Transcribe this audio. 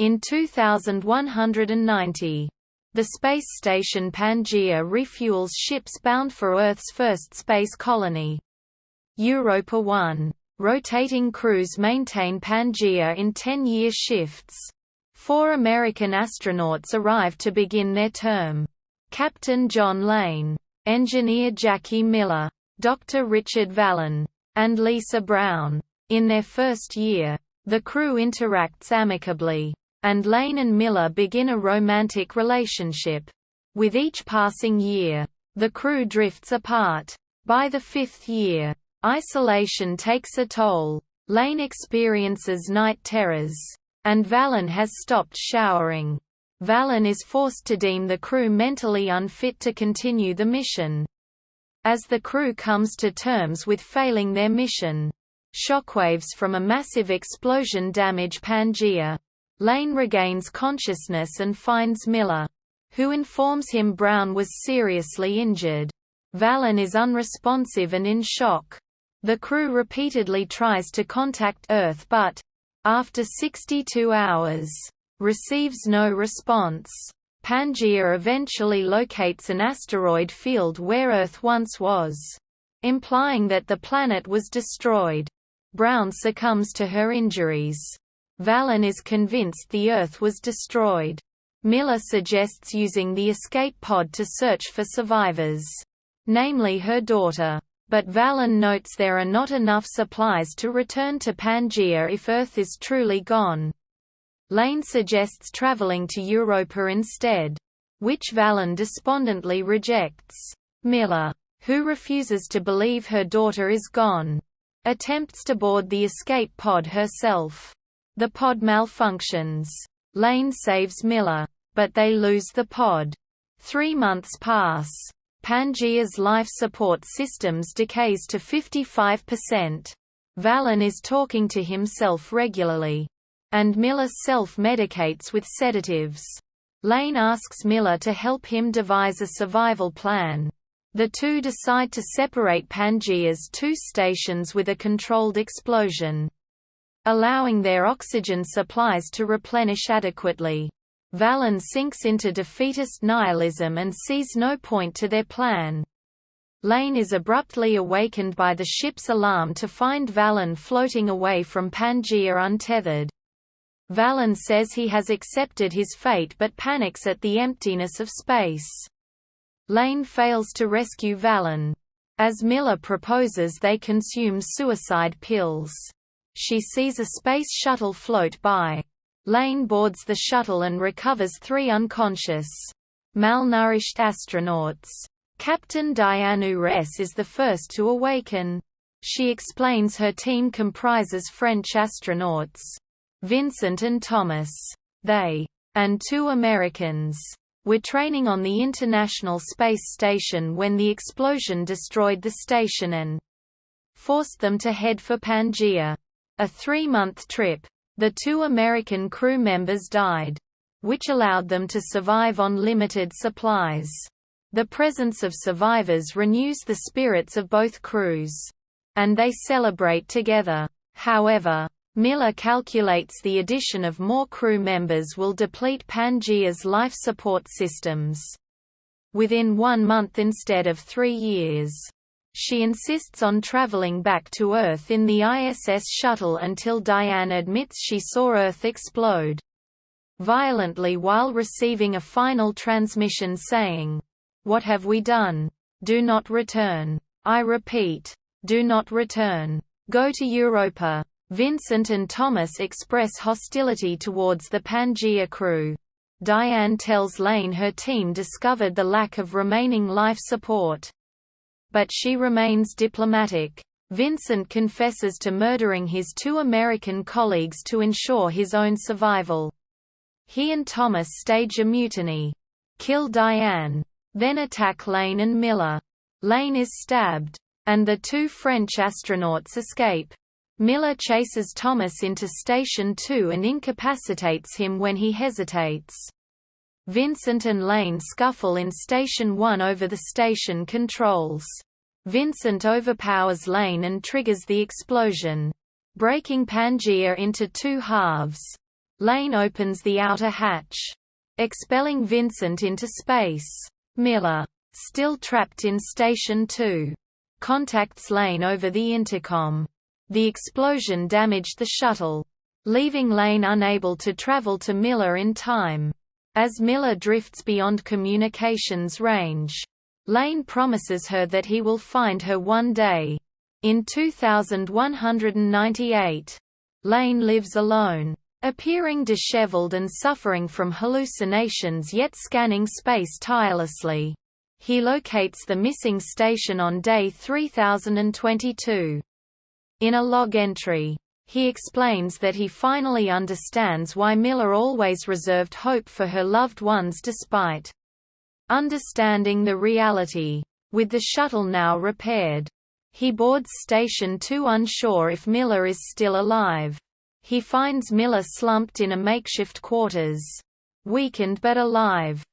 In 2190, the space station Pangaea refuels ships bound for Earth's first space colony. Europa 1. Rotating crews maintain Pangaea in 10-year shifts. 4 American astronauts arrive to begin their term. Captain John Lane, Engineer Jackie Miller, Dr. Richard Vallon, and Lisa Brown. In their first year, the crew interacts amicably, and Lane and Miller begin a romantic relationship. With each passing year, the crew drifts apart. By the 5th year, isolation takes a toll. Lane experiences night terrors, and Vallon has stopped showering. Vallon is forced to deem the crew mentally unfit to continue the mission. As the crew comes to terms with failing their mission, shockwaves from a massive explosion damage Pangaea. Lane regains consciousness and finds Miller, who informs him Brown was seriously injured. Vallon is unresponsive and in shock. The crew repeatedly tries to contact Earth but, after 62 hours, receives no response. Pangaea eventually locates an asteroid field where Earth once was, implying that the planet was destroyed. Brown succumbs to her injuries. Vallon is convinced the Earth was destroyed. Miller suggests using the escape pod to search for survivors, namely her daughter. But Vallon notes there are not enough supplies to return to Pangaea if Earth is truly gone. Lane suggests traveling to Europa instead, which Vallon despondently rejects. Miller, who refuses to believe her daughter is gone, attempts to board the escape pod herself. The pod malfunctions. Lane saves Miller, but they lose the pod. 3 months pass. Pangaea's life support systems decays to 55%. Vallon is talking to himself regularly, and Miller self-medicates with sedatives. Lane asks Miller to help him devise a survival plan. The two decide to separate Pangaea's 2 stations with a controlled explosion, allowing their oxygen supplies to replenish adequately. Vallon sinks into defeatist nihilism and sees no point to their plan. Lane is abruptly awakened by the ship's alarm to find Vallon floating away from Pangaea untethered. Vallon says he has accepted his fate but panics at the emptiness of space. Lane fails to rescue Vallon. As Miller proposes they consume suicide pills. She sees a space shuttle float by. Lane boards the shuttle and recovers 3 unconscious, malnourished astronauts. Captain Diane Ures is the first to awaken. She explains her team comprises French astronauts, Vincent and Thomas. They, and 2 Americans, were training on the International Space Station when the explosion destroyed the station and forced them to head for Pangaea. A 3-month trip. The 2 American crew members died, which allowed them to survive on limited supplies. The presence of survivors renews the spirits of both crews, and they celebrate together. However, Miller calculates the addition of more crew members will deplete Pangaea's life support systems within 1 month instead of 3 years. She insists on traveling back to Earth in the ISS shuttle until Diane admits she saw Earth explode violently while receiving a final transmission saying, "What have we done? Do not return. I repeat, do not return. Go to Europa." Vincent and Thomas express hostility towards the Pangaea crew. Diane tells Lane her team discovered the lack of remaining life support, but she remains diplomatic. Vincent confesses to murdering his 2 American colleagues to ensure his own survival. He and Thomas stage a mutiny, kill Diane, then attack Lane and Miller. Lane is stabbed, and the 2 French astronauts escape. Miller chases Thomas into Station 2 and incapacitates him when he hesitates. Vincent and Lane scuffle in Station 1 over the station controls. Vincent overpowers Lane and triggers the explosion, breaking Pangaea into 2 halves. Lane opens the outer hatch, expelling Vincent into space. Miller, still trapped in Station 2, contacts Lane over the intercom. The explosion damaged the shuttle, leaving Lane unable to travel to Miller in time. As Miller drifts beyond communications range, Lane promises her that he will find her one day. In 2198, Lane lives alone, appearing disheveled and suffering from hallucinations yet scanning space tirelessly. He locates the missing station on day 3022. In a log entry, he explains that he finally understands why Miller always reserved hope for her loved ones despite understanding the reality. With the shuttle now repaired, he boards Station 2 unsure if Miller is still alive. He finds Miller slumped in a makeshift quarters, weakened but alive.